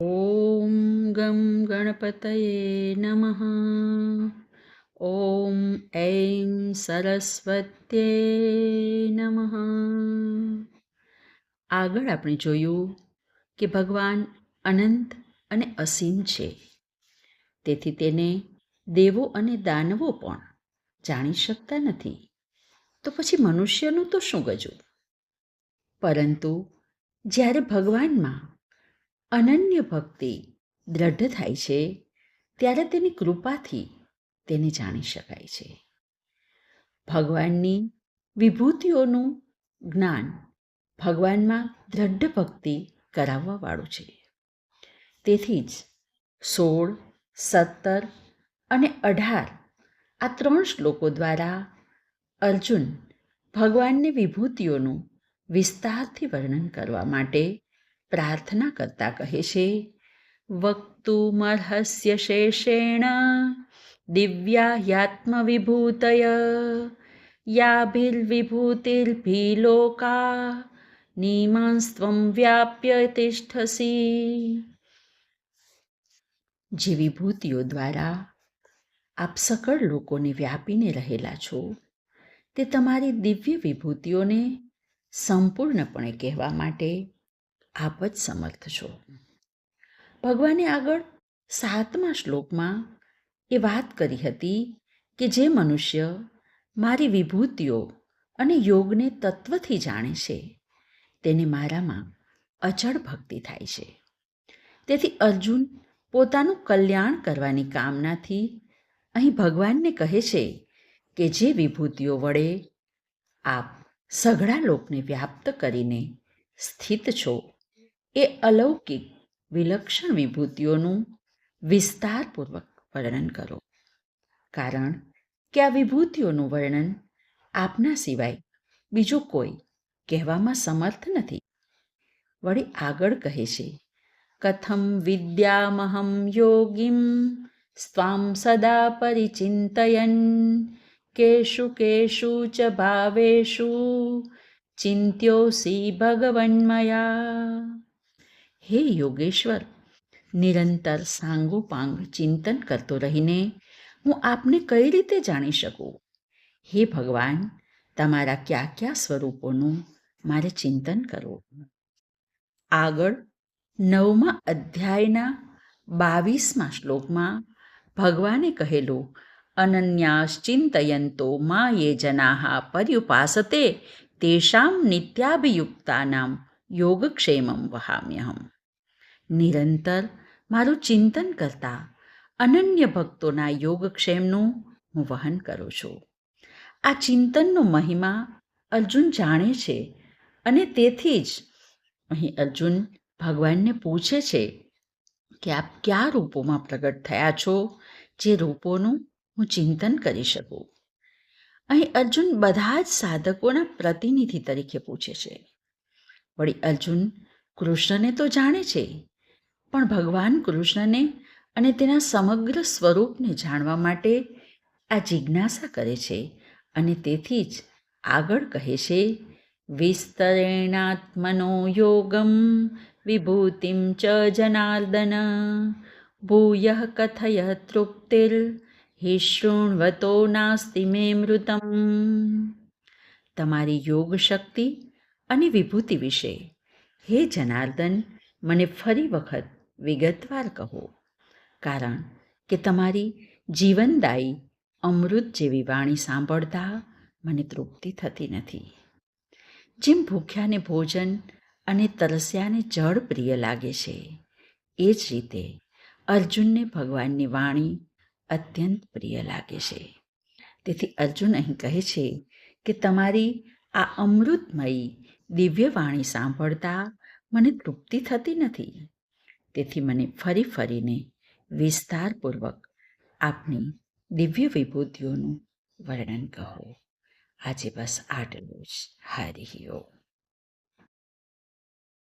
ॐ गं गणपतये नमः। ॐ ऐं સરસ્વત્યે નમઃ. આગળ આપણે જોયું કે ભગવાન અનંત અને અસીમ છે, તેથી તેને દેવો અને દાનવો પણ જાણી શકતા નથી. તો પછી મનુષ્યનું તો શું ગજું? પરંતુ જ્યારે ભગવાનમાં અનન્ય ભક્તિ દ્રઢ થાય છે, ત્યારે તેની કૃપાથી તેને જાણી શકાય છે. ભગવાનની વિભૂતિઓનું જ્ઞાન ભગવાનમાં દ્રઢ ભક્તિ કરાવવાવાળું છે. તેથી જ 16, 17 અને 18 આ 3 શ્લોકો દ્વારા અર્જુન ભગવાનની વિભૂતિઓનું વિસ્તારથી વર્ણન કરવા માટે પ્રાર્થના કરતા કહે છે, વક્તુમર્હસ્ય શેષેણ દિવ્યા હ્યાત્મવિભૂતય યાભિર્વિભૂતિર્ભીલોકા નિમાંસ્ત્વં વ્યાપ્ય તિષ્ઠસી. જે વિભૂતિઓ દ્વારા આપ સકળ લોકોને વ્યાપીને રહેલા છો, તે તમારી દિવ્ય વિભૂતિઓને સંપૂર્ણપણે કહેવા માટે આપ જ સમર્થ છો. ભગવાને આગળ 7મા શ્લોકમાં એ વાત કરી હતી કે જે મનુષ્ય મારી વિભૂતિઓ અને યોગને તત્વથી જાણે છે, તેને મારામાં અચળ ભક્તિ થાય છે. તેથી અર્જુન પોતાનું કલ્યાણ કરવાની કામનાથી અહીં ભગવાનને કહે છે કે જે વિભૂતિઓ વડે આપ સઘળા લોકને વ્યાપ્ત કરીને સ્થિત છો, એ અલૌકિક વિલક્ષણ વિભૂતિઓનું વિસ્તારપૂર્વક વર્ણન કરો. કારણ કે આ વિભૂતિઓનું વર્ણન આપના સિવાય બીજું કોઈ કહેવામાં સમર્થ નથી. વળી આગળ કહે છે, કથમ વિદ્યામહં યોગીમ સ્વામ સદા પરિચિંતયન કેશુ કેશુ ચ ભાવેશુ ચિંત્યોસી ભગવન્મયા. હે યોગેશ્વર, નિરંતર સાંગોપાંગ ચિંતન કરતો રહીને હું આપને કઈ રીતે જાણી શકું? હે ભગવાન, તમારા કયા કયા સ્વરૂપોનું મારે ચિંતન કરવું? આગળ 9મા અધ્યાયના 22મા શ્લોકમાં ભગવાને કહેલું, અનન્યાશ્ચિંતયંતો મા યે જનાઃ પર્યુપાસતે તેષાં નિત્યાભિયુક્તાનાં યોગક્ષેમં વહામ્યહમ. નિરંતર મારું ચિંતન કરતા અનન્ય ભક્તોના યોગક્ષેમનું હું વહન કરું છું. આ ચિંતનનો મહિમા અર્જુન જાણે છે, અને તેથી જ અહીં અર્જુન ભગવાનને પૂછે છે કે આપ કયા રૂપોમાં પ્રગટ થયા છો, જે રૂપોનું હું ચિંતન કરી શકું. અહીં અર્જુન બધા જ સાધકોના પ્રતિનિધિ તરીકે પૂછે છે. વળી અર્જુન કૃષ્ણને તો જાણે છે, પણ ભગવાન કૃષ્ણને અને તેના સમગ્ર સ્વરૂપને જાણવા માટે આ જિજ્ઞાસા કરે છે, અને તેથી જ આગળ કહે છે, વિસ્તરેણાત્મનો યોગમ વિભૂતિમ ચ જનાર્દન ભૂયઃ કથય તૃપ્તિર હિ શૃણ્વતો નાસ્તિ મે મૃતમ. તમારી યોગ શક્તિ અને વિભૂતિ વિશે હે જનાર્દન મને ફરી વખત વિગતવાર કહો, કારણ કે તમારી જીવનદાયી અમૃત જેવી વાણી સાંભળતા મને તૃપ્તિ થતી નથી. જેમ ભૂખ્યાને ભોજન અને તરસ્યાને જળ પ્રિય લાગે છે, એ જ રીતે અર્જુનને ભગવાનની વાણી અત્યંત પ્રિય લાગે છે. તેથી અર્જુન અહીં કહે છે કે તમારી આ અમૃતમયી દિવ્ય વાણી સાંભળતા મને તૃપ્તિ થતી નથી. તેથી મને ફરી ફરીને વિસ્તારપૂર્વક આપની દિવ્ય વિભૂતિઓનું વર્ણન કહો. આજે બસ આટલું જ. હરિ ઓમ.